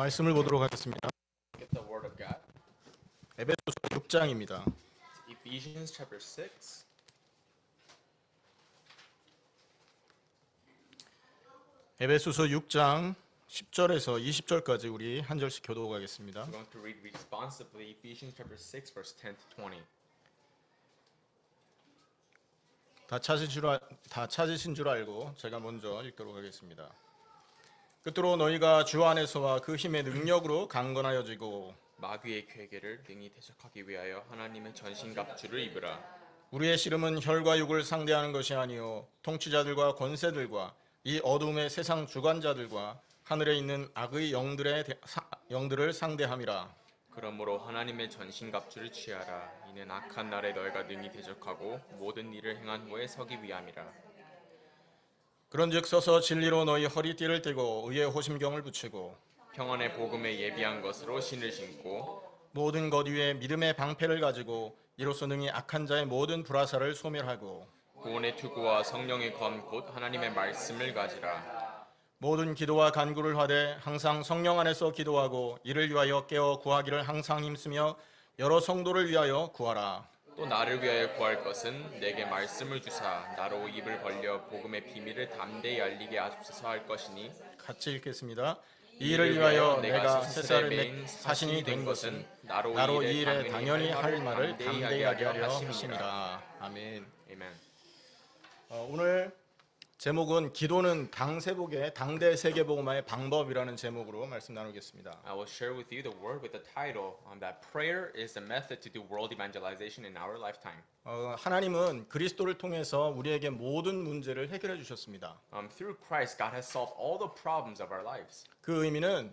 말씀을 보도록 하겠습니다. Get the word of God. 에베소서 6장입니다. Ephesians chapter 6. 에베소서 6장 10절에서 20절까지 우리 한 절씩 교도하겠습니다. We're going to read responsively Ephesians chapter 6 verse 10 to 20. 다 찾으신 줄 알고 제가 먼저 읽도록 하겠습니다. 끝으로 너희가 주 안에서와 그 힘의 능력으로 강건하여지고 마귀의 괴계를 능히 대적하기 위하여 하나님의 전신갑주를 입으라. 우리의 씨름은 혈과 육을 상대하는 것이 아니요 통치자들과 권세들과 이 어둠의 세상 주관자들과 하늘에 있는 악의 영들을 상대함이라. 그러므로 하나님의 전신갑주를 취하라. 이는 악한 날에 너희가 능히 대적하고 모든 일을 행한 후에 서기 위함이라. 그런즉 서서 진리로 너희 허리띠를 띠고 의의 호심경을 붙이고 평안의 복음에 예비한 것으로 신을 신고 모든 것 위에 믿음의 방패를 가지고 이로써 능히 악한 자의 모든 불화살을 소멸하고 구원의 투구와 성령의 검 곧 하나님의 말씀을 가지라. 모든 기도와 간구를 하되 항상 성령 안에서 기도하고 이를 위하여 깨어 구하기를 항상 힘쓰며 여러 성도를 위하여 구하라. 또 나를 위하여 구할 것은 내게 말씀을 주사 나로 입을 벌려 복음의 비밀을 담대히 알리게 하옵소서 할 것이니. 같이 읽겠습니다. 이 일을 위하여 내가 세살을 맺 사신이 된 것은 나로 이 일에 당연히 할 말을 담대히 하게 하려 하심이라. 아멘. 아멘. 오늘 제목은 기도는 당세복의 당대 세계복음화의 방법이라는 제목으로 말씀 나누겠습니다. I will share with you the word with the title that prayer is the method to do world evangelization in our lifetime. 하나님은 그리스도를 통해서 우리에게 모든 문제를 해결해 주셨습니다. Through Christ, God has solved all the problems of our lives. 그 의미는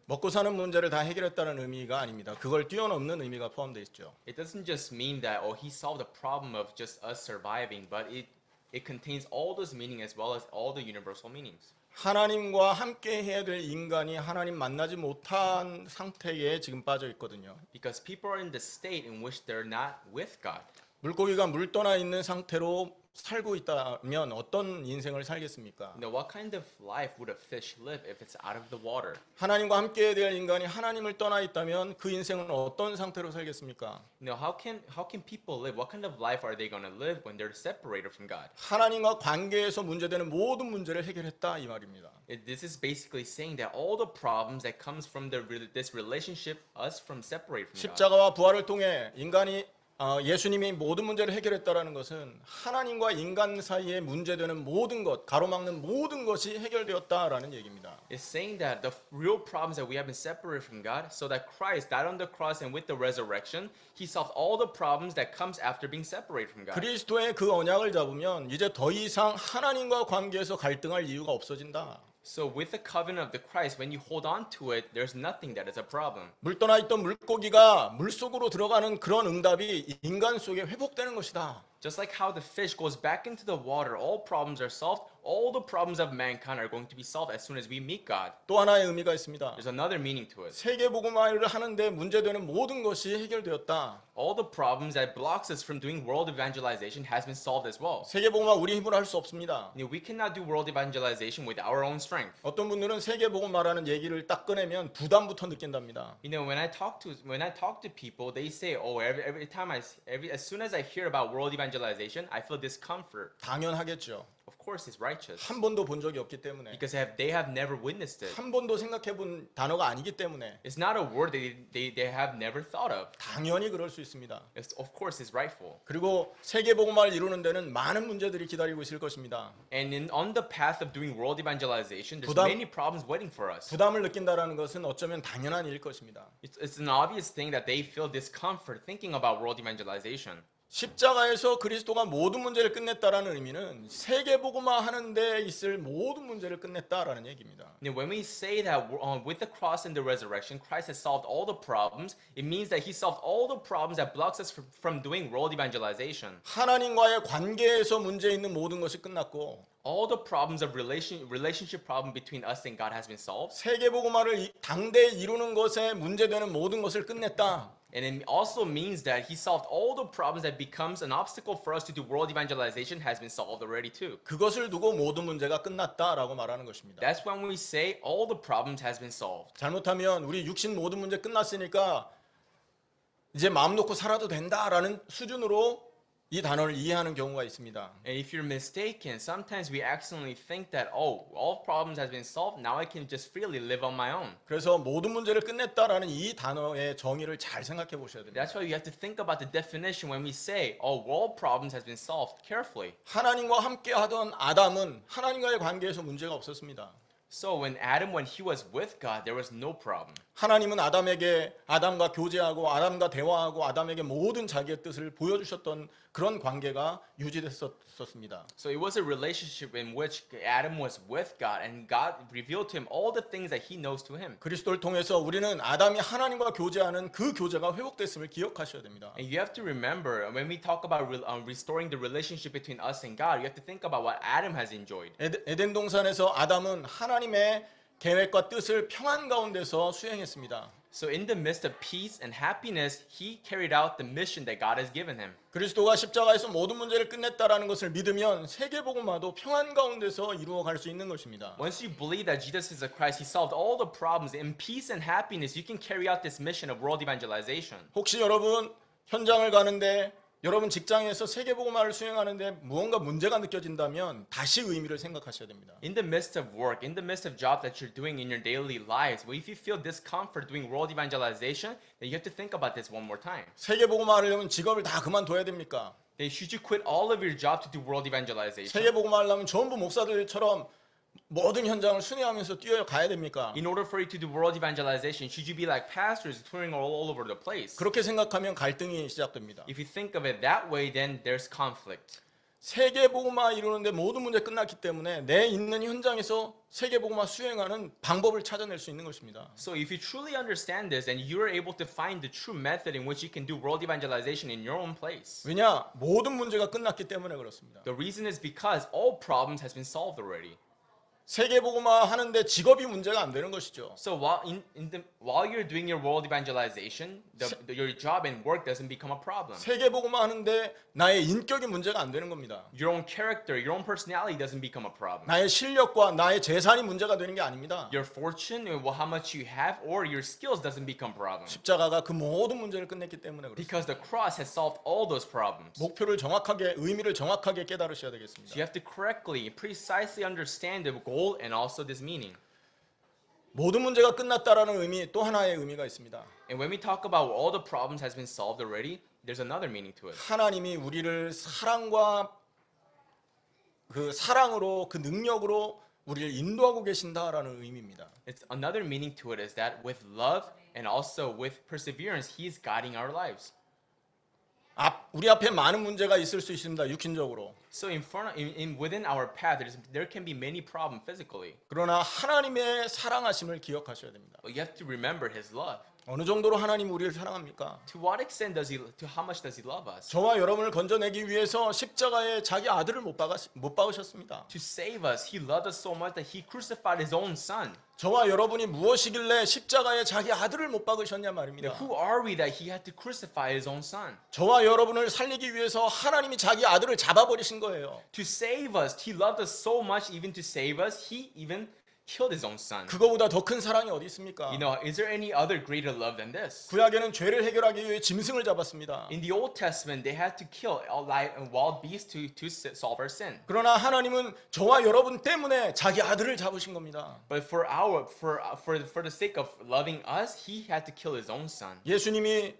먹고 사는 문제를 다 해결했다는 의미가 아닙니다. 그걸 뛰어넘는 의미가 포함되어 있죠. It doesn't just mean that He solved the problem of just us surviving, but it contains all those meaning as well as all the universal meanings. 하나님과 함께 해야 될 인간이 하나님 만나지 못한 상태에 지금 빠져 있거든요. Because people are in the state in which they're not with God. 물고기가 물 떠나 있는 상태로 살고 있다면 어떤 인생을 살겠습니까? Now, what kind of life would a fish live if it's out of the water? 하나님과 함께 해야 될 인간이 하나님을 떠나 있다면 그 인생은 어떤 상태로 살겠습니까? Now, how can people live? What kind of life are they going to live when they're separated from God? 하나님과 관계에서 문제되는 모든 문제를 해결했다 이 말입니다. This is basically saying that all the problems that comes from this relationship, us from separated from God. 십자가와 부활을 통해 인간이 예수님이 모든 문제를 해결했다라는 것은 하나님과 인간 사이에 문제되는 모든 것, 가로막는 모든 것이 해결되었다라는 얘기입니다. It's saying that the real problems that we have been separated from God, so that Christ died on the cross and with the resurrection, He solved all the problems that comes after being separated from God. 그리스도의 그 언약을 잡으면 이제 더 이상 하나님과 관계에서 갈등할 이유가 없어진다. So with the covenant of the Christ, when you hold on to it, there's nothing that is a problem. 물 떠나 있던 물고기가 물 속으로 들어가는 그런 응답이 인간 속에 회복되는 것이다. Just like how the fish goes back into the water, all problems are solved. All the problems of mankind are going to be solved as soon as we meet God. 또 하나의 의미가 있습니다. There's another meaning to it. 세계복음화를 하는데 문제되는 모든 것이 해결되었다. All the problems that blocks us from doing world evangelization has been solved as well. 세계복음화 우리 힘으로 할 수 없습니다. We cannot do world evangelization with our own strength. 어떤 분들은 세계복음화라는 얘기를 딱 꺼내면 부담부터 느낀답니다. When I talk to people, they say, "Oh, every time as soon as I hear about world evangelization, I feel discomfort." 당연하겠죠. Of course, it's righteous 한 번도 본 적이 없기 때문에. because they have never witnessed it. 한 번도 생각해 본 단어가 아니기 때문에. It's not a word they have never thought of. 당연히 그럴 수 있습니다. Of course, it's rightful. 그리고 세계복음화를 이루는 데는 많은 문제들이 기다리고 있을 것입니다. And on the path of doing world evangelization, there's 부담- many problems waiting for us. 부담을 느낀다라는 것은 어쩌면 당연한 일일 것입니다. It's an obvious thing that they feel discomfort thinking about world evangelization. 십자가에서 그리스도가 모든 문제를 끝냈다라는 의미는 세계복음화 하는 데 있을 모든 문제를 끝냈다라는 얘기입니다. When we say that with the cross and the resurrection, Christ has solved all the problems, it means that He solved all the problems that blocks us from doing world evangelization. 하나님과의 관계에서 문제 있는 모든 것이 끝났고 all the problems of relationship problem between us and God has been solved. 세계복음화를 당대에 이루는 것에 문제되는 모든 것을 끝냈다. And it also means that he solved all the problems that becomes an obstacle for us to do world evangelization has been solved already too. 그것을 두고 모든 문제가 끝났다라고 말하는 것입니다. That's when we say all the problems has been solved. 잘못하면 우리 육신 모든 문제 끝났으니까 이제 마음 놓고 살아도 된다라는 수준으로 이 단어를 이해하는 경우가 있습니다. And if you're mistaken, sometimes we accidentally think that, oh, all problems has been solved, now I can just freely live on my own. 그래서 모든 문제를 끝냈다라는 이 단어의 정의를 잘 생각해 보셔야 됩니다. That's why you have to think about the definition when we say, oh, all problems has been solved carefully. 하나님과 함께 하던 아담은 하나님과의 관계에서 문제가 없었습니다. So when he was with God, there was no problem. 하나님은 아담과 교제하고 아담과 대화하고 아담에게 모든 자기의 뜻을 보여주셨던 그런 관계가 유지됐었습니다. So it was a relationship in which Adam was with God and God revealed to him all the things that he knows to him. 그리스도를 통해서 우리는 아담이 하나님과 교제하는 그 교제가 회복됐음을 기억하셔야 됩니다. And you have to remember, when we talk about restoring the relationship between us and God, you have to think about what Adam has enjoyed. 에덴 동산에서 아담은 하나님의 계획과 뜻을 평안 가운데서 수행했습니다. So in the midst of peace and happiness, he carried out the mission that God has given him. 그리스도가 십자가에서 모든 문제를 끝냈다라는 것을 믿으면 세계복음화도 평안 가운데서 이루어갈 수 있는 것입니다. Once you believe that Jesus is the Christ, he solved all the problems. In peace and happiness, you can carry out this mission of world evangelization. 혹시 여러분 현장을 가는데 여러분 직장에서 세계복음화를 수행하는데 무언가 문제가 느껴진다면 다시 의미를 생각하셔야 됩니다. In the midst of work, in the midst of job that you're doing in your daily lives, well, if you feel discomfort doing world evangelization, then you have to think about this one more time. 세계복음화를 하려면 직업을 다 그만둬야 됩니까? Then should you quit all of your job to do world evangelization? 세계복음화 하려면 전부 목사들처럼 모든 현장을 순회하면서 뛰어가야 됩니까? In order for you to do world evangelization, should you be like pastors touring all over the place? 그렇게 생각하면 갈등이 시작됩니다. If you think of it that way, then there's conflict. 세계복음화 이루는데 모든 문제 끝났기 때문에 내 있는 현장에서 세계복음화 수행하는 방법을 찾아낼 수 있는 것입니다. So if you truly understand this, then you are able to find the true method in which you can do world evangelization in your own place. 왜냐? 모든 문제가 끝났기 때문에 그렇습니다. The reason is because all problems has been solved already. 세계복음화 하는데 직업이 문제가 안 되는 것이죠. So while you're doing your world evangelization, your job and work doesn't become a problem. 세계복음화 하는데 나의 인격이 문제가 안 되는 겁니다. Your own character, your own personality doesn't become a problem. 나의 실력과 나의 재산이 문제가 되는 게 아닙니다. Your fortune, how much you have, or your skills doesn't become a problem. 십자가가 그 모든 문제를 끝냈기 때문에 그렇습니다. Because the cross has solved all those problems. 목표를 정확하게, 의미를 정확하게 깨달으셔야 So 되겠습니다. you have to correctly, precisely understand the goal and also this meaning. 모든 문제가 끝났다라는 의미 또 하나의 의미가 있습니다. And when we talk about all the problems has been solved already, there's another meaning to it. 하나님이 우리를 사랑과 그 사랑으로 그 능력으로 우리를 인도하고 계신다라는 의미입니다. It's another meaning to it is that with love and also with perseverance, He is guiding our lives. 우리 앞에 많은 문제가 있을 수 있습니다. 육신적으로. So within our path, there can be many problems physically. 그러나 하나님의 사랑하심을 기억하셔야 됩니다. But you have to remember His love. 어느 정도로 하나님 우리를 사랑합니까? To what extent to how much does He love us? 저와 여러분을 건져내기 위해서 십자가에 자기 아들을 못 박으셨습니다. To save us, He loved us so much that He crucified His own Son. 저와 여러분이 무엇이길래 십자가에 자기 아들을 못 박으셨냐 Now, 말입니다. who are we that He had to crucify His own Son? 저와 여러분을 살리기 위해서 하나님이 자기 아들을 잡아버리신 거예요. To save us, He loved us so much, even to save us, He even killed His own Son. 그거보다 더 큰 사랑이 어디 있습니까? You know, is there any other greater love than this? 구약에는 죄를 해결하기 위해 짐승을 잡았습니다. In the Old Testament, they had to kill wild beasts to solve our sin. 그러나 하나님은 저와 여러분 때문에 자기 아들을 잡으신 겁니다. But for the sake of loving us, He had to kill His own Son. 예수님이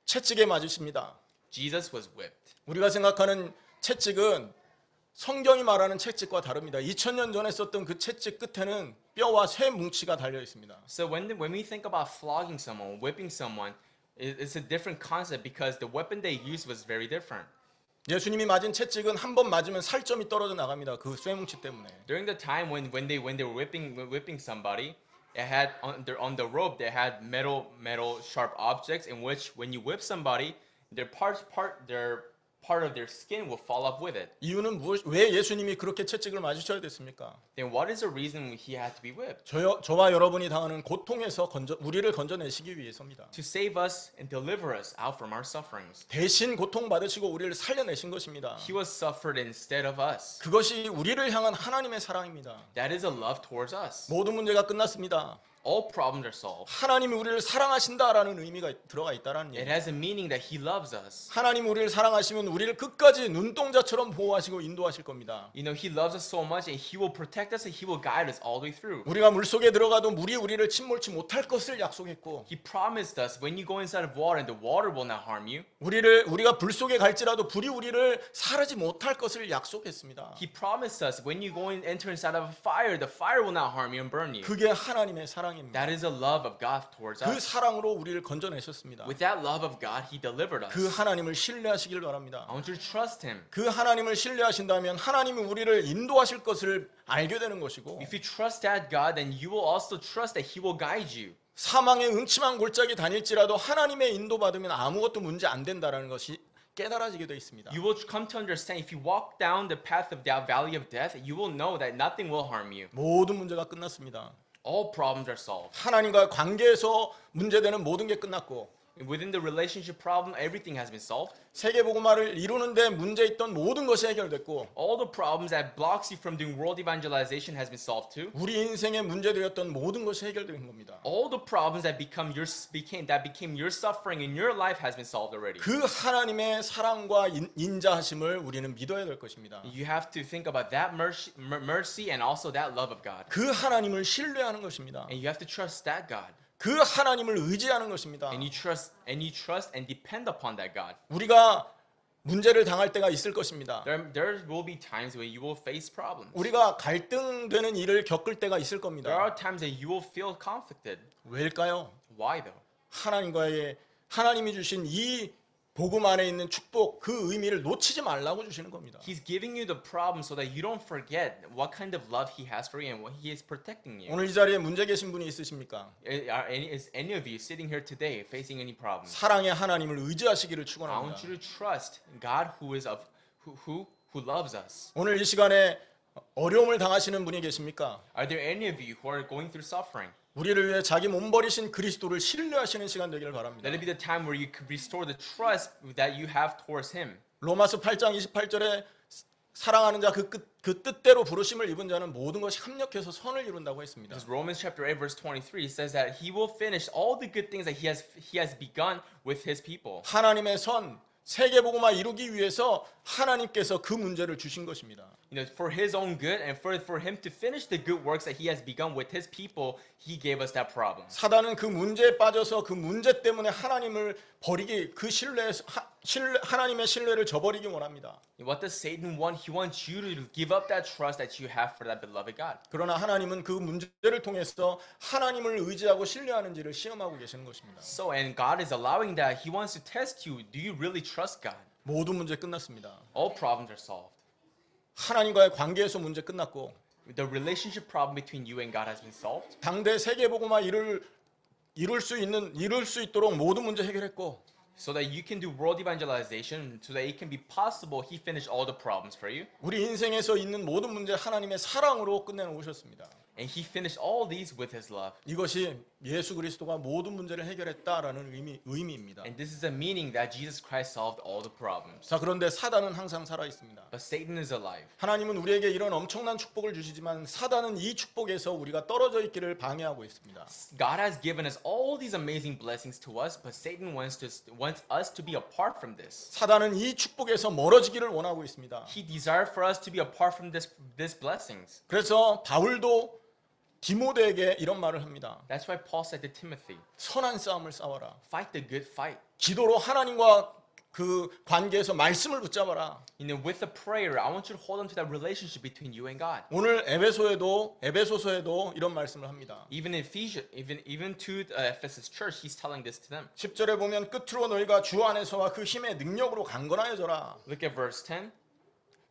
채찍에 맞으십니다. Jesus was whipped. 우리가 생각하는 채찍은 성경이 말하는 채찍과 다릅니다. 2000년 전에 썼던 그 채찍 끝에는 뼈와 쇠 뭉치가 달려 있습니다. So when we think about flogging someone, whipping someone, it's a different concept because the weapon they used was very different. 예수님이 맞은 채찍은 한 번 맞으면 살점이 떨어져 나갑니다. 그 쇠 뭉치 때문에. During the time when they were whipping somebody, it had on the rope they had metal sharp objects in which when you whip somebody, their part of their skin will fall off with it. 이유는 왜 예수님이 그렇게 채찍을 맞으셔야 됐습니까? Then what is the reason he had to be whipped? 저와 여러분이 당하는 고통에서 우리를 건져내시기 위해서입니다. To save us and deliver us out from our sufferings. 대신 고통받으시고 우리를 살려내신 것입니다. He was suffered instead of us. 그것이 우리를 향한 하나님의 사랑입니다. That is a love towards us. 모든 문제가 끝났습니다. All problems are solved. 하나님이 우리를 사랑하신다라는 의미가 들어가 있다라는 It 얘기. has a meaning that he loves us. 하나님 우리를 사랑하시면 우리를 끝까지 눈동자처럼 보호하시고 인도하실 겁니다. You know, he loves us so much and he will protect us and he will guide us all the way through. 우리가 물속에 들어가도 물이 우리를 침몰치 못할 것을 약속했고 He promised us when you go inside of water and the water will not harm you. 우리가 불 속에 갈지라도 불이 우리를 사르지 못할 것을 약속했습니다. He promised us when you go and enter inside of a fire, the fire will not harm you and burn you. 그게 하나님의 사랑입니다. That is a love of God towards 그 us. 사랑으로 우리를 건져내셨습니다. With that love of God, he delivered us. 그 하나님을 신뢰하시길 바랍니다. I want you to trust him. 그 하나님을 신뢰하신다면 하나님이 우리를 인도하실 것을 알게 되는 것이고 If you trust that God, then you will also trust that he will guide you. 사망의 음침한 골짜기 다닐지라도 하나님의 인도받으면 아무것도 문제 안 된다라는 것이 깨달아지게 되어 있습니다. You will come to understand if you walk down the path of that valley of death, you will know that nothing will harm you. 모든 문제가 끝났습니다. All problems are solved. 하나님과 관계에서 문제되는 모든 게 끝났고 Within the relationship problem, everything has been solved. 세계복음화를 이루는데 문제 있던 모든 것이 해결됐고 All the problems that blocks you from doing world evangelization has been solved too. 우리 인생에 문제되었던 모든 것이 해결된 겁니다. All the problems that became your suffering in your life has been solved already. 그 하나님의 사랑과 인자하심을 우리는 믿어야 될 것입니다. You have to think about that mercy and also that love of God. 그 하나님을 신뢰하는 것입니다. And you have to trust that God. 그 하나님을 의지하는 것입니다. And you trust and depend upon that God. 우리가 문제를 당할 때가 있을 것입니다. There will be times when you will face problems. 우리가 갈등되는 일을 겪을 때가 있을 There 겁니다. are times that you will feel conflicted. 왜일까요? Why though? 하나님이 주신 이 복음 안에 있는 축복, 그 의미를 놓치지 말라고 주시는 겁니다. He's giving you the problem so that you don't forget what kind of love he has for you and what he is protecting you. 오늘 이 자리에 문제 계신 분이 있으십니까? Is any of you sitting here today facing any problems? 사랑의 하나님을 의지하시기를 I 축원합니다. want you to trust God who loves us. 오늘 이 시간에 어려움을 당하시는 분이 계십니까? Are there any of you who are going through suffering? 우리를 위해 자기 몸 버리신 그리스도를 신뢰하시는 시간 되기를 바랍니다. Let it be the time where you could restore the trust that you have towards him. 로마서 8장 28절에 사랑하는 자 그 뜻대로 부르심을 입은 자는 모든 것이 합력해서 선을 이룬다고 했습니다. Because Romans chapter 8 verse 23 says that he will finish all the good things that he has begun with his people. 하나님의 선 세계복음화 이루기 위해서 하나님께서 그 문제를 주신 것입니다. You know, for his own good and for him to finish the good works that he has begun with his people, he gave us that problem. 사단은 그 문제에 빠져서 그 문제 때문에 하나님을 버리기 하나님의 신뢰를 저버리기 원합니다. What does Satan want? He wants you to give up that trust that you have for that beloved God. 그러나 하나님은 그 문제를 통해서 하나님을 의지하고 신뢰하는지를 시험하고 계시는 것입니다. So, and God is allowing that. He wants to test you. Do you really trust God? 모든 문제 끝났습니다. All problems are solved. 하나님과의 관계에서 문제 끝났고 The relationship problem between you and God has been solved. 당대 세계복음화 이룰 수 있도록 모든 문제 해결했고 So that you can do world evangelization, so that it can be possible, he finished all the problems for you. 우리 인생에서 있는 모든 문제 하나님의 사랑으로 끝내놓으셨습니다. And he finished all these with his love. 이것이 예수 그리스도가 모든 문제를 해결했다라는 의미입니다. And this is a meaning that Jesus Christ solved all the problems. 자, 그런데 사단은 항상 살아 있습니다. But Satan is alive. 하나님은 우리에게 이런 엄청난 축복을 주시지만 사단은 이 축복에서 우리가 떨어져 있기를 방해하고 있습니다. God has given us all these amazing blessings to us, but Satan wants us to be apart from this. 사단은 이 축복에서 멀어지기를 원하고 있습니다. He desired for us to be apart from these blessings. 그래서 바울도 디모데에게 이런 말을 합니다. That's why Paul said to Timothy, 선한 싸움을 싸워라. fight the good fight. 기도로 하나님과 그 관계에서 말씀을 붙잡아라. You know, with a prayer, I want you to hold on to that relationship between you and God. 오늘 에베소서에도 이런 말씀을 합니다. Even to Ephesus church, he's telling this to them. 10절에 보면 끝으로 너희가 주 안에서와 그 힘의 능력으로 강건하여져라. Look at verse 10.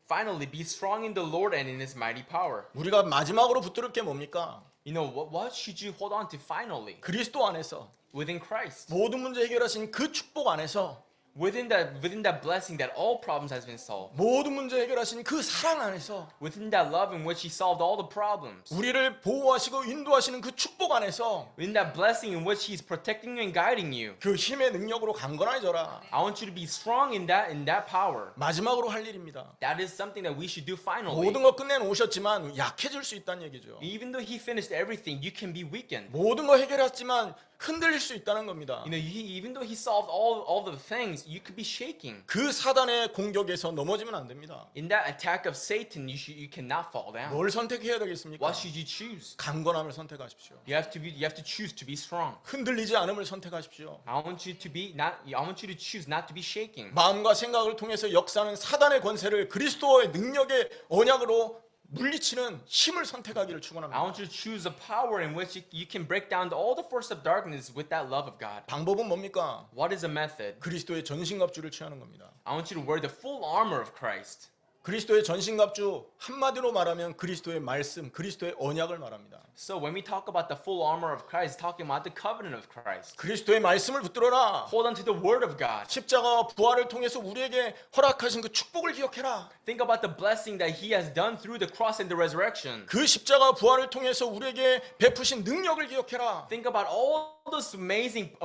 Finally, be strong in the Lord and in his mighty power. 우리가 마지막으로 붙들을 게 뭡니까? You know, what should you hold on to finally? 그리스도 안에서 Within Christ. 모든 문제 해결하신 그 축복 안에서 within that blessing that all problems has been solved. 모든 문제 해결하신 그 사랑 안에서 Within that love in which he solved all the problems. 우리를 보호하시고 인도하시는 그 축복 안에서 Within that blessing in which he's protecting you and guiding you. 그 힘의 능력으로 강건해져라. I want you to be strong in that power. 마지막으로 할 일입니다. That is something that we should do finally. 모든 거 끝내놓으셨지만 약해질 수 있다는 얘기죠. Even though he finished everything, you can be weakened. 모든 거 해결했지만 흔들릴 수 있다는 겁니다. You know, even though he solved all the things, you could be shaking. 그 사단의 공격에서 넘어지면 안 됩니다. In that attack of Satan, you cannot fall down. 뭘 선택해야 되겠습니까? What should you choose? 강건함을 선택하십시오. You have to choose to be strong. 흔들리지 않음을 선택하십시오. I want you to choose not to be shaking. 마음과 생각을 통해서 역사하는 사단의 권세를 그리스도의 능력의 언약으로 물리치는 힘을 선택하기를 I 축원합니다. want you to choose a power in which you can break down all the force of darkness with that love of God. 방법은 뭡니까? What is a method? 그리스도의 전신갑주를 취하는 겁니다. I want you to wear the full armor of Christ. 그리스도의 전신갑주 한마디로 말하면 그리스도의 말씀, 그리스도의 언약을 말합니다. So when we talk about the full armor of Christ, talking about the covenant of Christ. 그리스도의 말씀을 붙들어라. Hold on to the word of God. 십자가와 부활을 통해서 우리에게 허락하신 그 축복을 기억해라. Think about the blessing that he has done through the cross and the resurrection. 그 십자가 부활을 통해서 우리에게 베푸신 능력을 기억해라. Think about all those amazing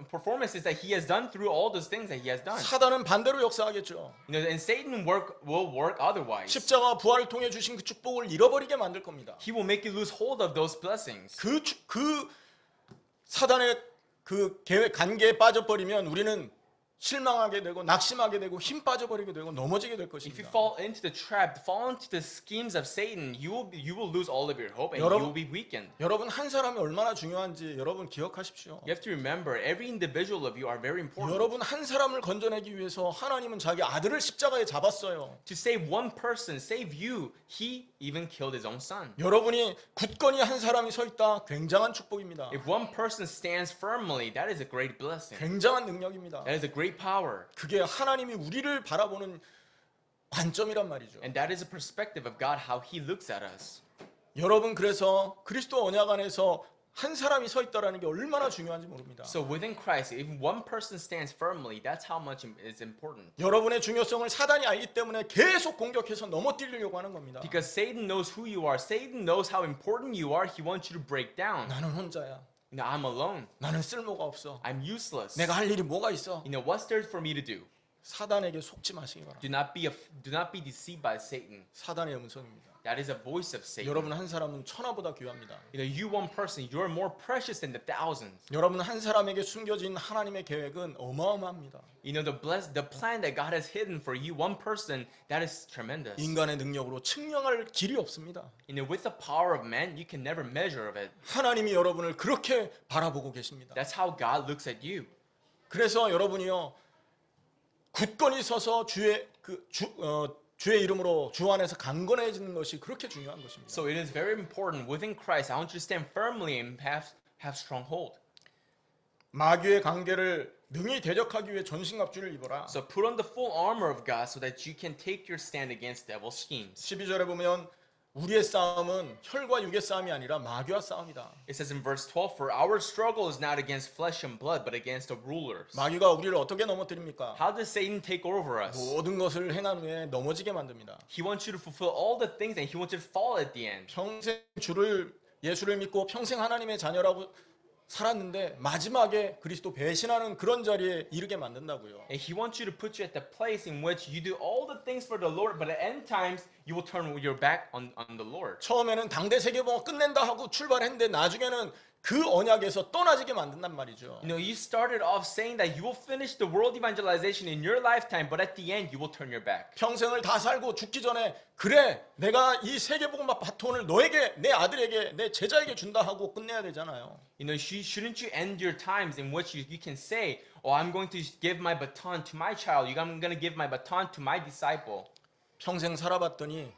performances that he has done through all those things that he has done. 사단은 반대로 역사하겠죠. You know, and Satan will work otherwise. 십자가 부활을 통해 주신 그 축복을 잃어버리게 만들 겁니다. He will make you lose hold of those blessings. 그 사단의 그 계획 관계에 빠져버리면 우리는 실망하게 되고 낙심하게 되고 힘 빠져버리게 되고 넘어지게 될 If you 것입니다. fall into the trap, fall into the schemes of Satan, you will lose all of your hope and you 여러분- will be weakened. 여러분 한 사람이 얼마나 중요한지 여러분 기억하십시오. You have to remember, every individual of you are very important. 여러분 한 사람을 건져내기 위해서 하나님은 자기 아들을 십자가에 잡았어요. To save one person, save you, he even killed his own son. 여러분이 굳건히 한 사람이 서 있다. 굉장한 축복입니다. If one person stands firmly, that is a great blessing. 굉장한 능력입니다. That is a great power. 그게 하나님이 우리를 바라보는 관점이란 말이죠. And that is a perspective of God, how he looks at us. 여러분 그래서 그리스도 언약 안에서 한 사람이 서 있다라는 게 얼마나 중요한지 모릅니다. So within Christ, if one person stands firmly, that's how much is important. 여러분의 중요성을 사단이 알기 때문에 계속 공격해서 넘어뜨리려고 하는 겁니다. Because Satan knows who you are. Satan knows how important you are. He wants you to break down. 나는 혼자야. You know, I'm alone. 나는 쓸모가 없어. I'm useless. 내가 할 일이 뭐가 있어? You know, what's there for me to do? 사단에게 속지 마시기 바랍니다. Do not be deceived by Satan. 사단의 음성입니다. That is a voice of Satan. 여러분 한 사람은 천하보다 귀합니다. You know, you one person, you're more precious than the thousands. 여러분 한 사람에게 숨겨진 하나님의 계획은 어마어마합니다. You know, the plan that God has hidden for you, one person, that is tremendous. 인간의 능력으로 측량할 길이 없습니다. You know, with the power of man, you can never measure of it. 하나님이 여러분을 그렇게 바라보고 계십니다. That's how God looks at you. 그래서 여러분이요 굳건히 서서 주의 이름으로 주 안에서 강건해지는 것이 그렇게 중요한 것입니다. So it is very important within Christ. I want you to stand firmly and have stronghold. 마귀의 관계를 능히 대적하기 위해 전신갑주를 입어라. So put on the full armor of God so that you can take your stand against devil's schemes. 12절에 보면 우리의 싸움은 혈과 육의 싸움이 아니라 마귀와 싸움이다. It says in verse 12, for our struggle is not against flesh and blood, but against the rulers. 마귀가 우리를 어떻게 넘어뜨립니까? How does Satan take over us? 모든 것을 행한 후에 넘어지게 만듭니다. He wants you to fulfill all the things and he wants you to fall at the end. 평생 예수를 믿고 평생 하나님의 자녀라고 살았는데 마지막에 그리스도 배신하는 그런 자리에 이르게 만든다고요. And he wants you to put you at the place in which you do all the things for the Lord, but at end times you will turn your back on the Lord. 처음에는 당대 세계봉을 끝낸다 하고 출발했는데 나중에는 그 언약에서 떠나지게 만든단 말이죠. You know, you started off saying that you will finish the world evangelization in your lifetime, but at the end you will turn your back. 평생을 다 살고 죽기 전에 그래 내가 이 세계복음 바톤을 너에게 내 아들에게 내 제자에게 준다 하고 끝내야 되잖아요. You know, shouldn't you end your times in which you can say, oh, I'm going to give my baton to my child. I'm going to give my baton to my disciple. 평생 살아봤더니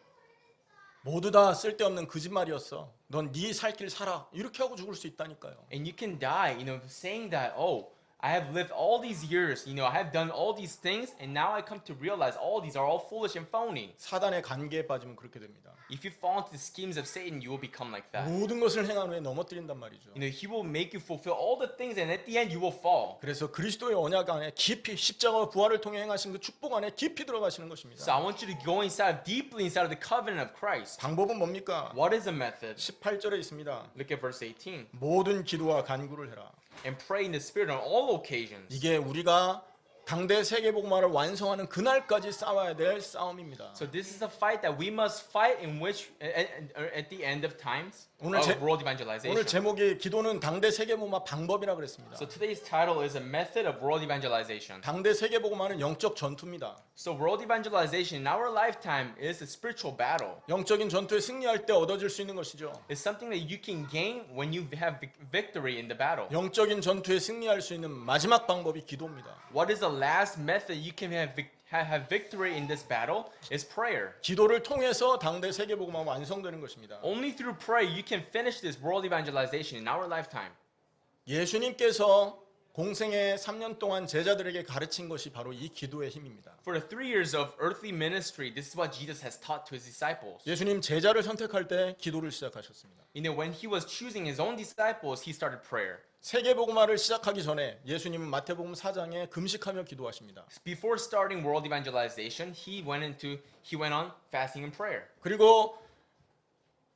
모두 다 쓸데없는 거짓말이었어. 넌 네 살 길 살아. 이렇게 하고 죽을 수 있다니까요. And you can die, you know, saying that, oh, I have lived all these years, I have done all these things, and now I come to realize all these are all foolish and phony. 사단의 관계에 빠지면 그렇게 됩니다. If you fall into the schemes of Satan, you will become like that. 모든 것을 행한 후에 넘어뜨린단 말이죠. He will make you fulfill all the things, and at the end, you will fall. 그래서 그리스도의 언약 안에 깊이 십자가와 부활을 통해 행하신 그 축복 안에 깊이 들어가시는 것입니다. So I want you to go inside, deeply inside of the covenant of Christ. 방법은 뭡니까? What is the method? 18절에 있습니다. Look at verse 18. 모든 기도와 간구를 해라. And pray in the Spirit on all occasions. 이게 우리가 당대 세계복음화를 완성하는 그날까지 싸워야 될 싸움입니다. So this is a fight that we must fight in which, at the end of times, 오늘 of 제- world 오늘 evangelization. 제목이 기도는 당대 세계복음화 방법이라 그랬습니다. So today's title is a method of world evangelization. 당대 세계복음화는 영적 전투입니다. So world evangelization in our lifetime is a spiritual battle. 영적인 전투에 승리할 때 얻어질 수 있는 것이죠. It's something that you can gain when you have victory in the battle. 영적인 전투에 승리할 수 있는 마지막 방법이 기도입니다. What is the last method you can have victory in this battle is prayer. 기도를 통해서 당대 세계복음화가 완성되는 것입니다. Only through prayer you can finish this world evangelization in our lifetime. 예수님께서 공생의 3년 동안 제자들에게 가르친 것이 바로 이 기도의 힘입니다. For the 3 years of earthly ministry, this is what Jesus has taught to his disciples. 예수님 제자를 선택할 때 기도를 시작하셨습니다. When he was choosing his own disciples, he started prayer. 세계복음화를 시작하기 전에 예수님은 마태복음 4장에 금식하며 기도하십니다. Before starting world evangelization, he went on fasting and prayer. 그리고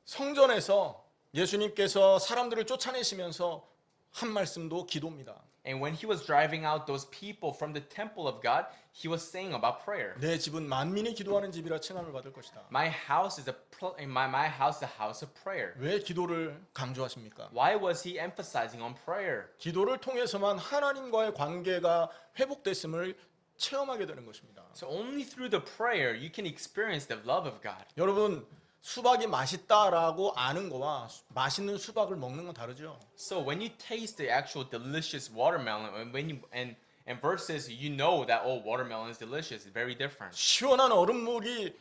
성전에서 예수님께서 사람들을 쫓아내시면서 한 말씀도 기도입니다. And when he was driving out those people from the temple of God, he was saying about prayer. 내 집은 만민이 기도하는 집이라 칭함을 받을 것이다. My house is my house, the house of prayer. 왜 기도를 강조하십니까? Why was he emphasizing on prayer? 기도를 통해서만 하나님과의 관계가 회복됐음을 체험하게 되는 것입니다. So only through the prayer you can experience the love of God. 여러분, 수박이 맛있다라고 아는 거와 맛있는 수박을 먹는 건 다르죠. So when you taste the actual delicious watermelon, and versus you know that watermelon is delicious, it's very different. 시원한 얼음물이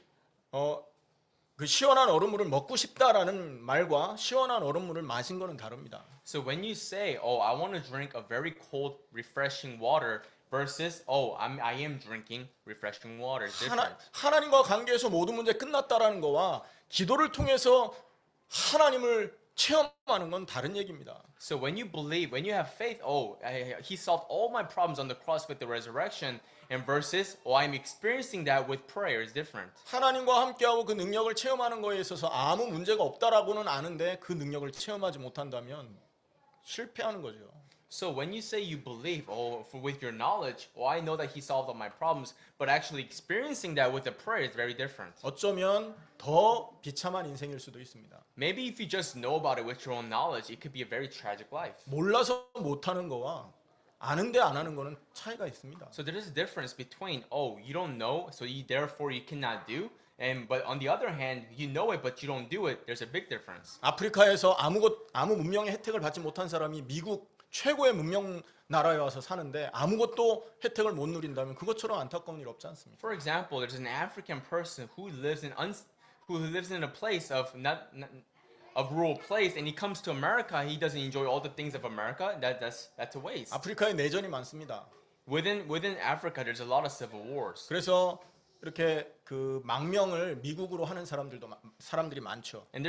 그 시원한 얼음물을 먹고 싶다라는 말과 시원한 얼음물을 마신 거는 다릅니다. So when you say, I want to drink a very cold, refreshing water, versus, I am drinking refreshing water, it's different. 하나님과 관계에서 모든 문제 끝났다라는 거와 기도를 통해서 하나님을 체험하는 건 다른 얘기입니다. So when you believe, when you have faith, he solved all my problems on the cross with the resurrection, and versus, I'm experiencing that with prayer is different. 하나님과 함께하고 그 능력을 체험하는 거에 있어서 아무 문제가 없다라고는 아는데 그 능력을 체험하지 못한다면 실패하는 거죠. So when you say you believe, with your knowledge, I know that he solved all my problems, but actually experiencing that with the prayer is very different. 어쩌면 더 비참한 인생일 수도 있습니다. Maybe if you just know about it with your own knowledge, it could be a very tragic life. 몰라서 못하는 거와 아는데 안 하는 거는 차이가 있습니다. So there is a difference between, you don't know, so therefore you cannot do, but on the other hand, you know it, but you don't do it. There's a big difference. 아프리카에서 아무 문명의 혜택을 받지 못한 사람이 미국 최고의 문명 나라에 와서 사는데 아무것도 혜택을 못 누린다면 그것처럼 안타까운 일 없지 않습니까? For example, there's an African person who lives in a place of of rural place, and he comes to America. He doesn't enjoy all the things of America. That's a waste. 아프리카에 내전이 많습니다. Within Africa, there's a lot of civil wars. 그래서 이렇게 그 망명을 미국으로 하는 사람들이 많죠. And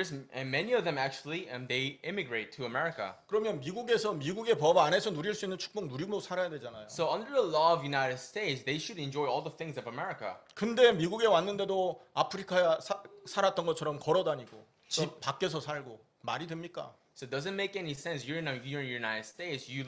many of them actually, they immigrate to America. 그러면 미국에서 미국의 법 안에서 누릴 수 있는 축복 누리고 살아야 되잖아요. So under the law of United States, they should enjoy all the things of America. 근데 미국에 왔는데도 아프리카에 살았던 것처럼 걸어 다니고 집 밖에서 살고 말이 됩니까? So it doesn't make any sense. You're in the United States. You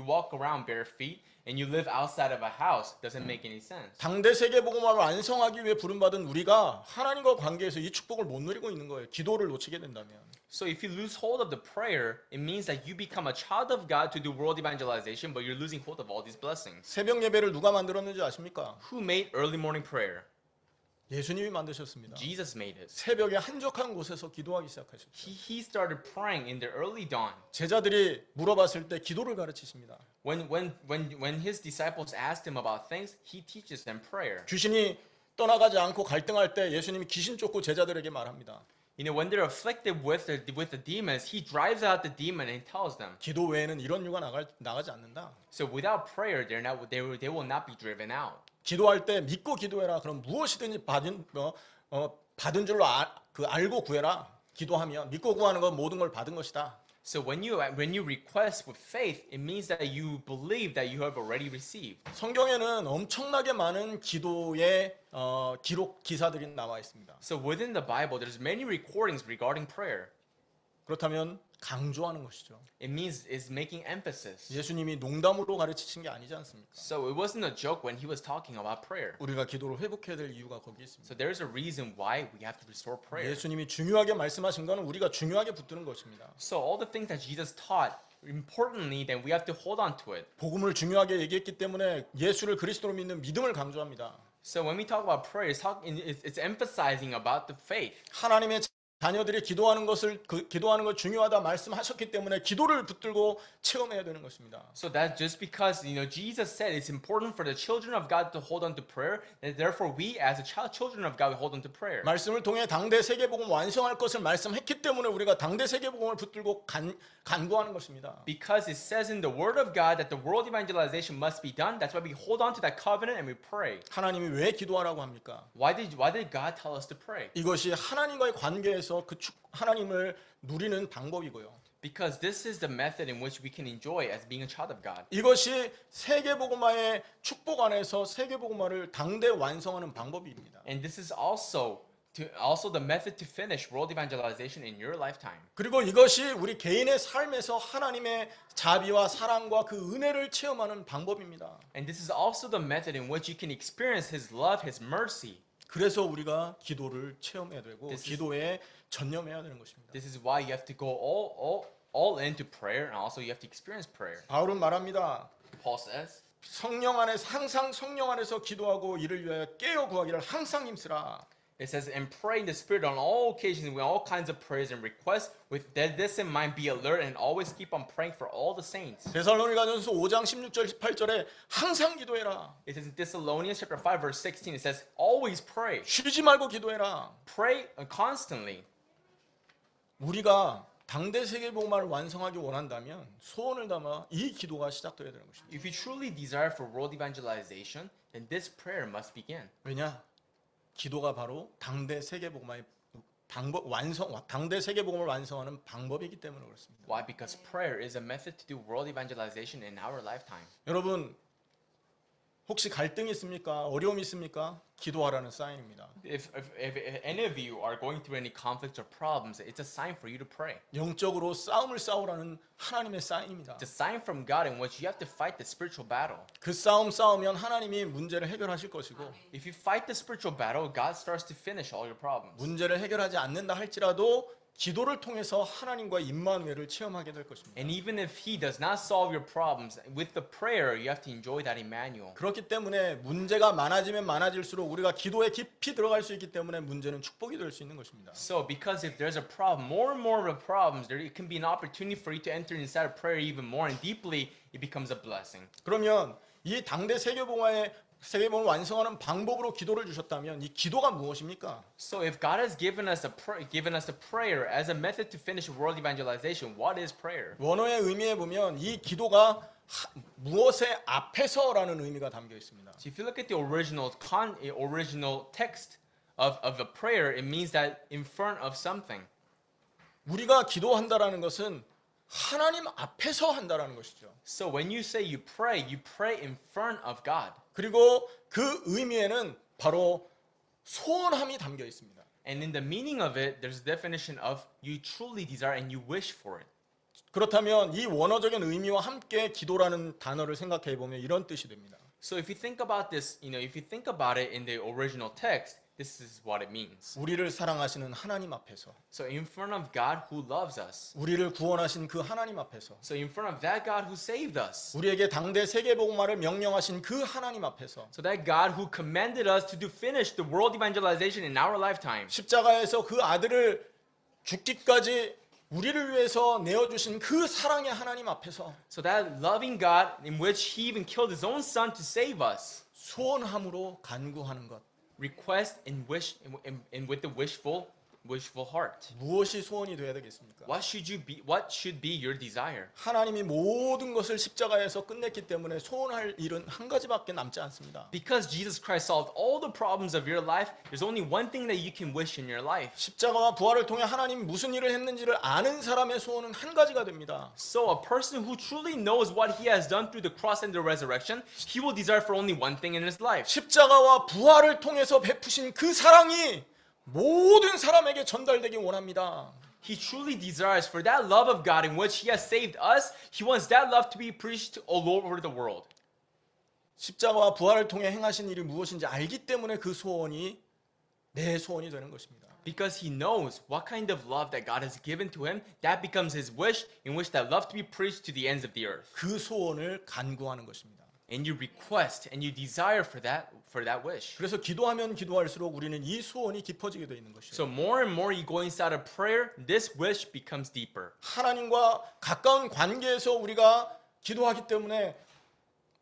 walk around bare feet, and you live outside of a house. Doesn't make any sense. 당대 세계복음화를 완성하기 위해 부름받은 우리가 하나님과 관계에서 이 축복을 못 누리고 있는 거예요. 기도를 놓치게 된다면. So if you lose hold of the prayer, it means that you become a child of God to do world evangelization, but you're losing hold of all these blessings. 새벽 예배를 누가 만들었는지 아십니까? Who made early morning prayer? 예수님이 만드셨습니다. Jesus made it. 새벽에 한적한 곳에서 기도하기 시작하셨죠. He started praying in the early dawn. 제자들이 물어봤을 때 기도를 가르치십니다. When his disciples asked him about things, he teaches them prayer. 귀신이 떠나가지 않고 갈등할 때 예수님이 귀신 쫓고 제자들에게 말합니다. You know, when they're afflicted with the demons, he drives out the demon and tells them. 기도 외에는 이런 유가 나가지 않는다. So without prayer, they will not be driven out. 기도할 때 믿고 기도해라. 그럼 무엇이든지 받은 줄로 알고 구해라. 기도하면 믿고 구하는 건 모든 걸 받은 것이다. So when you request with faith, it means that you believe that you have already received. 성경에는 엄청나게 많은 기도의 기록 기사들이 나와 있습니다. So within the Bible, there's many recordings regarding prayer. 그렇다면 강조하는 것이죠. It means is making emphasis. 예수님이 농담으로 가르치신 게 아니지 않습니까? So it wasn't a joke when he was talking about prayer. 우리가 기도를 회복해야 될 이유가 거기 있습니다. So there's a reason why we have to restore prayer. 예수님이 중요하게 말씀하신 것은 우리가 중요하게 붙드는 것입니다. So all the things that Jesus taught, importantly, then we have to hold on to it. 복음을 중요하게 얘기했기 때문에 예수를 그리스도로 믿는 믿음을 강조합니다. So when we talk about prayer, it's emphasizing about the faith. 하나님의 자녀들이 기도하는 걸 중요하다 말씀하셨기 때문에 기도를 붙들고 체험해야 되는 것입니다. So that just because Jesus said it's important for the children of God to hold on to prayer, and therefore we as children of God we hold on to prayer. 말씀을 통해 당대 세계복음 완성할 것을 말씀했기 때문에 우리가 당대 세계복음을 붙들고 간구하는 것입니다. Because it says in the Word of God that the world evangelization must be done, that's why we hold on to that covenant and we pray. 하나님이 왜 기도하라고 합니까? Why did God tell us to pray? 이것이 하나님과의 관계에서 하나님을 누리는 방법이고요. Because this is the method in which we can enjoy as being a child of God. 이것이 세계복음화의 축복 안에서 세계복음화를 당대 완성하는 방법입니다. And this is also the method to finish world evangelization in your lifetime. 그리고 이것이 우리 개인의 삶에서 하나님의 자비와 사랑과 그 은혜를 체험하는 방법입니다. And this is also the method in which you can experience His love, His mercy. 그래서 우리가 기도를 체험해야 되고 This is- 기도에 전념해야 되는 것입니다. This is why you have to go all into prayer, and also you have to experience prayer. 바울은 말합니다. Paul says, 항상 성령 안에서 기도하고 이를 위하여 깨어 구하기를 항상 힘쓰라. it says, and pray in the Spirit on all occasions with all kinds of prayers and requests. With this in mind, be alert and always keep on praying for all the saints. 데살로니가전서 5장 16절 18절에 항상 기도해라. It says in Thessalonians chapter 5 verse 16, it says, always pray. 쉬지 말고 기도해라. Pray constantly. 우리가 당대 세계복음화를 완성하기 원한다면 소원을 담아 이 기도가 시작돼야 되는 것입니다. If you truly desire for world evangelization, then this prayer must begin. 왜냐? 기도가 바로 당대 세계복음화의 당대 세계복음을 완성하는 방법이기 때문에 그렇습니다. Why? Because prayer is a method to do world evangelization in our lifetime. 여러분 혹시 갈등이 있습니까? 어려움이 있습니까? 기도하라는 사인입니다. If any of you are going through any conflicts or problems, it's a sign for you to pray. 영적으로 싸움을 싸우라는 하나님의 사인입니다. It's a sign from God in which you have to fight the spiritual battle. 그 싸우면 하나님이 문제를 해결하실 것이고 If you fight the spiritual battle, God starts to finish all your problems. 문제를 해결하지 않는다 할지라도 기도를 통해서 하나님과 임마누엘을 체험하게 될 것입니다. And even if He does not solve your problems, with the prayer, you have to enjoy that Emmanuel. 그렇기 때문에 문제가 많아지면 많아질수록 우리가 기도에 깊이 들어갈 수 있기 때문에 문제는 축복이 될 수 있는 것입니다. So, because if there's a problem, more and more of the problems, it can be an opportunity for you to enter inside of prayer even more, and deeply, it becomes a blessing. 그러면 이 당대 세계복음을 완성하는 방법으로 기도를 주셨다면 이 기도가 무엇입니까? So, if God has given us a prayer as a method to finish world evangelization, what is prayer? 원어의 의미에 보면 이 기도가 무엇의 앞에서라는 의미가 담겨 있습니다. So, if you look at the original text of a prayer, it means that in front of something. 우리가 기도한다라는 것은 하나님 앞에서 한다라는 것이죠. So, when you say you pray in front of God. 그리고 그 의미에는 바로 소원함이 담겨 있습니다. And in the meaning of it, there's a definition of you truly desire and you wish for it. 그렇다면 이 원어적인 의미와 함께 기도라는 단어를 생각해 보면 이런 뜻이 됩니다. So if you think about this, if you think about it in the original text, this is what it means. 우리를 사랑하시는 하나님 앞에서, So in front of God who loves us. 우리를 구원하신 그 하나님 앞에서, So in front of that God who saved us. 우리에게 당대 세계복음화를 명령하신 그 하나님 앞에서, So that God who commanded us to finish the world evangelization in our lifetime. 십자가에서 그 아들을 죽기까지 우리를 위해서 내어주신 그 사랑의 하나님 앞에서 So that loving God in which He even killed His own Son to save us. 소원함으로 간구하는 것. Request and wish and with the wishful wishful heart. 무엇이 소원이 되어야 되겠습니까? What should be your desire? 하나님이 모든 것을 십자가에서 끝냈기 때문에 소원할 일은 한 가지밖에 남지 않습니다. Because Jesus Christ solved all the problems of your life, there's only one thing that you can wish in your life. 십자가와 부활을 통해 하나님이 무슨 일을 했는지를 아는 사람의 소원은 한 가지가 됩니다. So a person who truly knows what he has done through the cross and the resurrection, he will desire for only one thing in his life. 십자가와 부활을 통해서 베푸신 그 사랑이 모든 사람에게 전달되기 원합니다. He truly desires for that love of God in which he has saved us, he wants that love to be preached all over the world. 십자가와 부활을 통해 행하신 일이 무엇인지 알기 때문에 그 소원이 내 소원이 되는 것입니다. Because he knows what kind of love that God has given to him, that becomes his wish in which that love to be preached to the ends of the earth. 그 소원을 간구하는 것입니다. And you request and you desire for that wish. 그래서 기도하면 기도할수록 우리는 이 소원이 깊어지게 되어 있는 것이에요. So more and more you go inside of prayer, this wish becomes deeper. 하나님과 가까운 관계에서 우리가 기도하기 때문에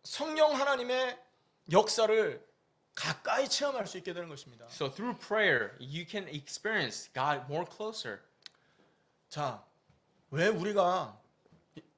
성령 하나님의 역사를 가까이 체험할 수 있게 되는 것입니다. So through prayer, you can experience God more closer. 자, 왜 우리가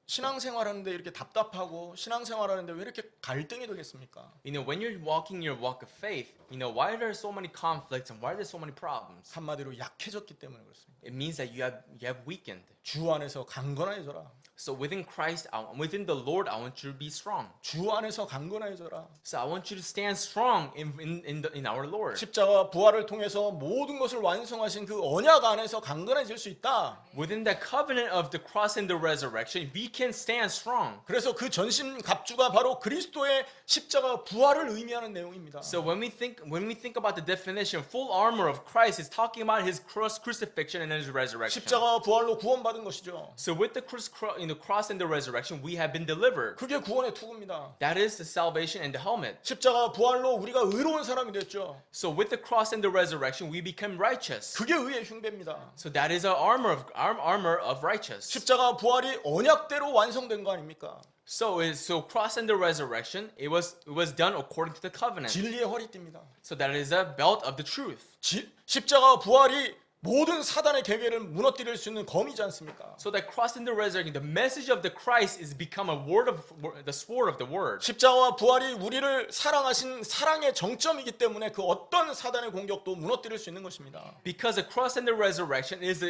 신앙생활하는데 이렇게 답답하고 신앙생활하는데 왜 이렇게 갈등이 되겠습니까? You know, when you're walking your walk of faith, you know, why are there so many conflicts and why are there so many problems? 한마디로 약해졌기 때문에 그렇습니다. It means that you have weakened. 주 안에서 강건해져라. So within Christ, within the Lord, I want you to be strong. 주 안에서 강건해져라. So I want you to stand strong in our Lord. 십자가 부활을 통해서 모든 것을 완성하신 그 언약 안에서 강건해질 수 있다. Within the covenant of the cross and the resurrection, we can stand strong. 그래서 그 전신 갑주가 바로 그리스도의 십자가 부활을 의미하는 내용입니다. So when we think about the definition, full armor of Christ is talking about his crucifixion and his resurrection. 십자가와 부활로 구원받은 것이죠. So with the cross and the resurrection, we have been delivered. 그게 구원의 투구입니다. That is the salvation and the helmet. 십자가 부활로 우리가 의로운 사람이 됐죠. So with the cross and the resurrection, we become righteous. 그게 의의 흉배입니다. So that is our armor of righteous. 십자가 부활이 언약대로 완성된 거 아닙니까? So cross and the resurrection, it was done according to the covenant. 진리의 허리띠입니다. So that is a belt of the truth. 십자가 부활이 모든 사단의 계계를 무너뜨릴 수 있는 검이지 않습니까? So that cross and the resurrection, the message of the Christ is become the sword of the word. 십자가와 부활이 우리를 사랑하신 사랑의 정점이기 때문에 그 어떤 사단의 공격도 무너뜨릴 수 있는 것입니다. Because the cross and the resurrection is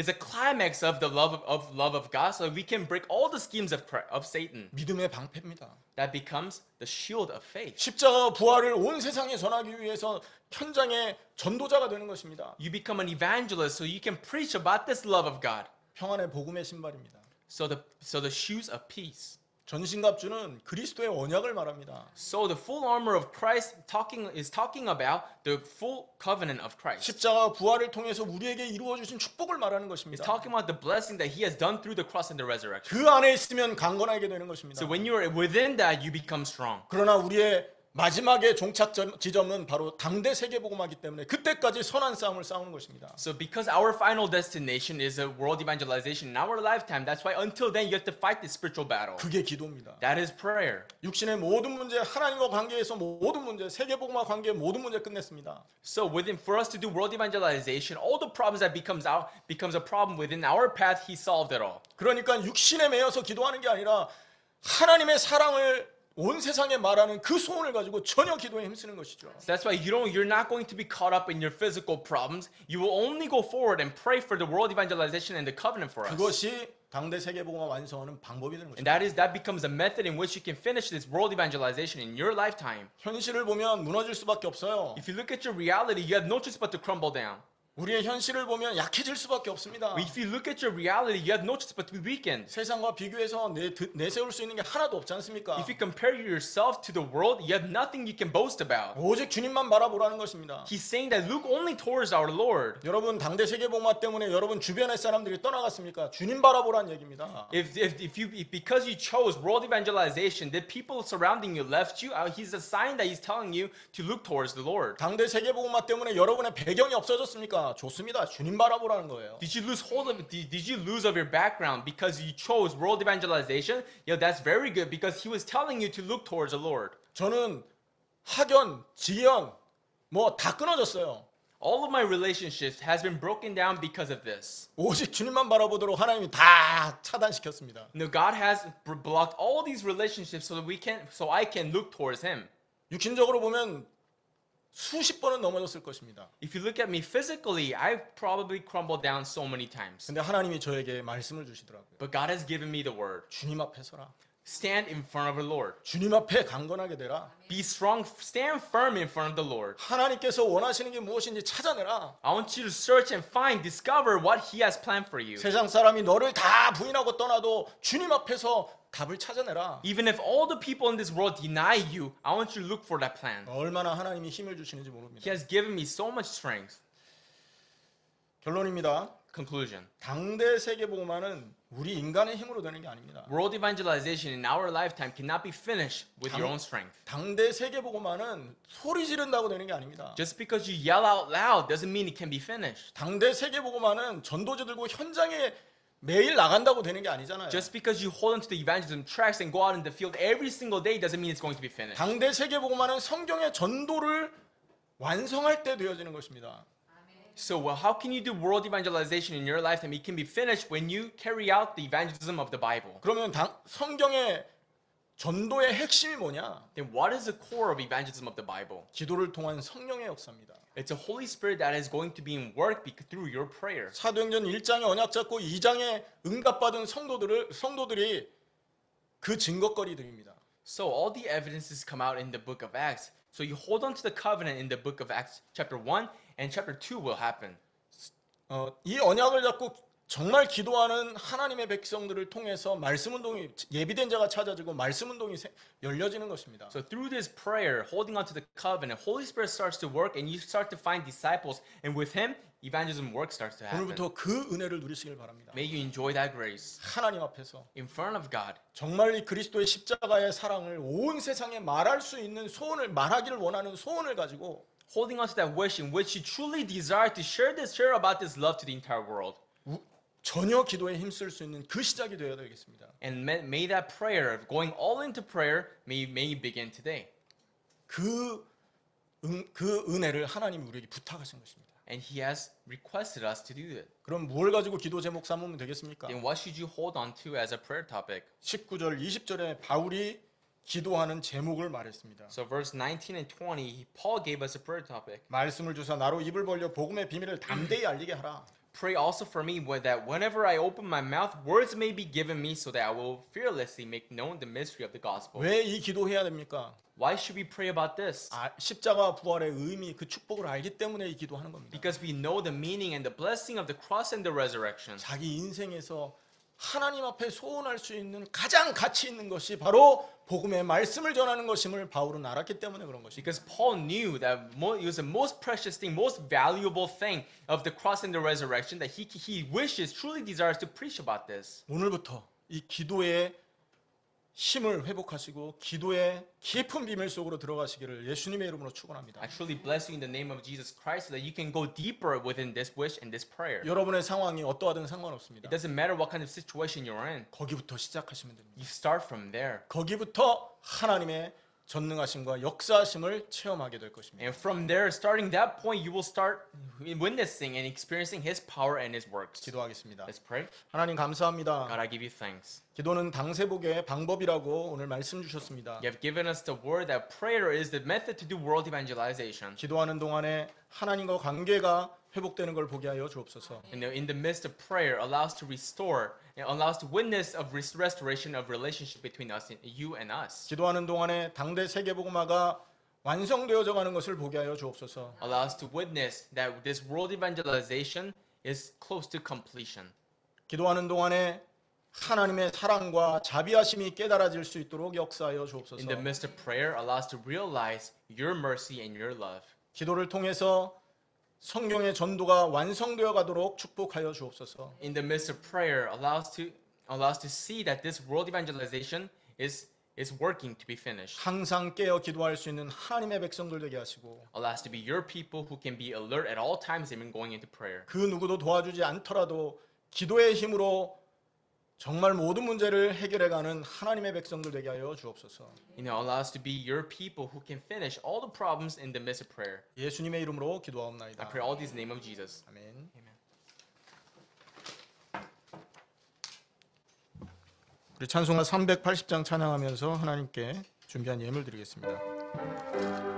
a climax of the love of God, so we can break all the schemes of Satan. 믿음의 방패입니다. That becomes the shield of faith. 십자가와 부활을 온 세상에 전하기 위해서 현장의 전도자가 되는 것입니다. You become an evangelist, so you can preach about this love of God. 평안의 복음의 신발입니다. So the shoes of peace. 전신갑주는 그리스도의 언약을 말합니다. So the full armor of Christ is talking about the full covenant of Christ. 십자가 부활을 통해서 우리에게 이루어 주신 축복을 말하는 It's 것입니다. talking about the blessing that He has done through the cross and the resurrection. 그 안에 있으면 강건하게 되는 것입니다. So when you are within that, you become strong. 그러나 우리의 마지막의 종착 지점은 바로 당대 세계복음화이기 때문에 그때까지 선한 싸움을 싸우는 것입니다. So because our final destination is a world evangelization in our lifetime, that's why until then you have to fight this spiritual battle. 그게 기도입니다. That is prayer. 육신의 모든 문제, 하나님과 관계에서 모든 문제, 세계복음화 관계의 모든 문제 끝냈습니다. So for us to do world evangelization, all the problems that becomes a problem within our path, He solved it all. 그러니까 육신에 매여서 기도하는 게 아니라 하나님의 사랑을 온 세상에 말하는 그 소원을 가지고 전혀 기도에 힘쓰는 것이죠. So that's why you're not going to be caught up in your physical problems. You will only go forward and pray for the world evangelization and the covenant for us. 그것이 당대 세계복음화 완성하는 방법이 되는 And 것입니다. that becomes a method in which you can finish this world evangelization in your lifetime. 현실을 보면 무너질 수밖에 없어요. If you look at your reality, you have no choice but to crumble down. 우리의 현실을 보면 약해질 수밖에 없습니다. If you look at your reality, you have no choice but to be weakened. 세상과 비교해서 내세울 수 있는 게 하나도 없지 않습니까? If you compare yourself to the world, you have nothing you can boast about. 오직 주님만 바라보라는 것입니다. He's saying that look only towards our Lord. 여러분 당대 세계복음화 때문에 여러분 주변의 사람들이 떠나갔습니까? 주님 바라보라는 얘기입니다. If because you chose world evangelization, the people surrounding you left you, he's a sign that he's telling you to look towards the Lord. 당대 세계복음화 때문에 여러분의 배경이 없어졌습니까? 좋습니다. 주님 바라보라는 거예요. Did you lose of your background because you chose world evangelization? Yeah, that's very good because he was telling you to look towards the Lord. 저는 학연, 지연 뭐 다 끊어졌어요. All of my relationships has been broken down because of this. 오직 주님만 바라보도록 하나님이 다 차단시켰습니다. No, God has blocked all these relationships so I can look towards Him. 육신적으로 보면 수십 번은 넘어졌을 것입니다. If you look at me physically, I probably crumbled down so many times. 근데 하나님이 저에게 말씀을 주시더라고요. But God has given me the word. 주님 앞에 서라. Stand in front of the Lord. 주님 앞에 강건하게 되라. Be strong, stand firm in front of the Lord. 하나님께서 원하시는 게 무엇인지 찾아내라. I want you to search and find, discover what He has planned for you. 세상 사람이 너를 다 부인하고 떠나도 주님 앞에서 답을 찾아내라. Even if all the people in this world deny you, I want you to look for that plan. 얼마나 하나님이 힘을 주시는지 He 모릅니다. has given me so much strength. 결론입니다. Conclusion. 당대 세계복음화는 우리 인간의 힘으로 되는 게 아닙니다. World evangelization in our lifetime cannot be finished with your own strength. 당대 세계복음화는 소리 지른다고 되는 게 아닙니다. Just because you yell out loud doesn't mean it can be finished. 당대 세계복음화는 전도자 들고 현장에 매일 나간다고 되는 게 아니잖아요. Just because you hold onto the evangelism tracks and go out in the field every single day doesn't mean it's going to be finished. 당대 세계복음화는 성경의 전도를 완성할 때 되어지는 것입니다. So how can you do world evangelization in your lifetime? It can be finished when you carry out the evangelism of the Bible. 그러면 성경의 전도의 핵심이 뭐냐? Then what is the core of evangelism of the Bible? 기도를 통한 성령의 역사입니다. It's the Holy Spirit that is going to be in work through your prayer. 사도행전 1장에 언약 잡고 2장에 응답받은 성도들이 그 증거거리들입니다. So all the evidences come out in the book of Acts. So you hold on to the covenant in the book of Acts chapter 1 and chapter 2 will happen. 이 언약을 잡고 정말 기도하는 하나님의 백성들을 통해서 말씀 운동이 예비된 자가 찾아지고 말씀 운동이 열려지는 것입니다. So through this prayer, holding on to the covenant, Holy Spirit starts to work and you start to find disciples and with Him, evangelism work starts to happen. 오늘부터 그 은혜를 누리시길 바랍니다. May you enjoy that grace 하나님 앞에서 in front of God. 정말 이 그리스도의 십자가의 사랑을 온 세상에 말할 수 있는 소원을 말하기를 원하는 소원을 가지고 Holding on to that wish in which you truly desire to share about this love to the entire world. 전혀 기도에 힘쓸 수 있는 그 시작이 되어야 되겠습니다. And may that prayer of going all into prayer may begin today. 그 은혜를 하나님이 우리에게 부탁하신 것입니다. And He has requested us to do it. 그럼 뭘 가지고 기도 제목 삼으면 되겠습니까? Then what should you hold on to as a prayer topic? 19절, 20절에 바울이 기도하는 제목을 말했습니다. So verse 19 and 20, Paul gave us a prayer topic. 말씀을 주사 나로 입을 벌려 복음의 비밀을 담대히 알리게 하라. Pray also for me that whenever I open my mouth, words may be given me so that I will fearlessly make known the mystery of the gospel. 왜 이 기도해야 됩니까? Why should we pray about this? 십자가 부활의 의미, 그 축복을 알기 때문에 이 기도하는 겁니다. Because we know the meaning and the blessing of the cross and the resurrection. 자기 인생에서 하나님 앞에 소원할 수 있는 가장 가치 있는 것이 바로 복음의 말씀을 전하는 것임을 바울은 알았기 때문에 그런 것입니다. Because Paul knew that it was the most precious thing, most valuable thing of the cross and the resurrection that he wishes, truly desires to preach about this. 오늘부터 이 기도의 힘을 회복하시고 기도의 깊은 비밀 속으로 들어가시기를 예수님의 이름으로 축원합니다. I truly bless you in the name of Jesus Christ so that you can go deeper within this wish and this prayer. 여러분의 상황이 어떠하든 상관없습니다. It doesn't matter what kind of situation you're in. 거기부터 시작하시면 됩니다. You start from there. 거기부터 하나님의 전능하심과 역사하심을 체험하게 될 것입니다. And from there, starting that point, you will start witnessing and experiencing His power and His works. 기도하겠습니다. Let's pray. 하나님 감사합니다. God, I give you thanks. 기도는 당세복의 방법이라고 오늘 말씀 주셨습니다. You have given us the word that prayer is the method to do world evangelization. 기도하는 동안에 하나님과 관계가 회복되는 걸 보게 하여 주옵소서. In the midst of prayer, allow us to restore and allow us to witness of restoration of relationship between us, you and us. 기도하는 동안에 당대 세계복음화가 완성되어져 가는 것을 보게 하여 주옵소서. Allow us to witness that this world evangelization is close to completion. 기도하는 동안에 하나님의 사랑과 자비하심이 깨달아질 수 있도록 역사하여 주옵소서. In the midst of prayer, allow us to realize your mercy and your love. 기도를 통해서 성경의 전도가 완성되어 가도록 축복하여 주옵소서. In the midst of prayer, allow us to see that this world evangelization is working to be finished. 항상 깨어 기도할 수 있는 하나님의 백성들 되게 하시고 Allow us to be your people who can be alert at all times even going into prayer. 그 누구도 도와주지 않더라도 기도의 힘으로 정말 모든 문제를 해결해가는 하나님의 백성들 되게 하여 주옵소서. allow us to be your people who can finish all the problems in the midst of prayer. 예수님의 이름으로 I 기도하옵나이다. pray all these in the name of Jesus. 아멘. Amen. 우리 찬송가 380장 찬양하면서 하나님께 준비한 예물 드리겠습니다.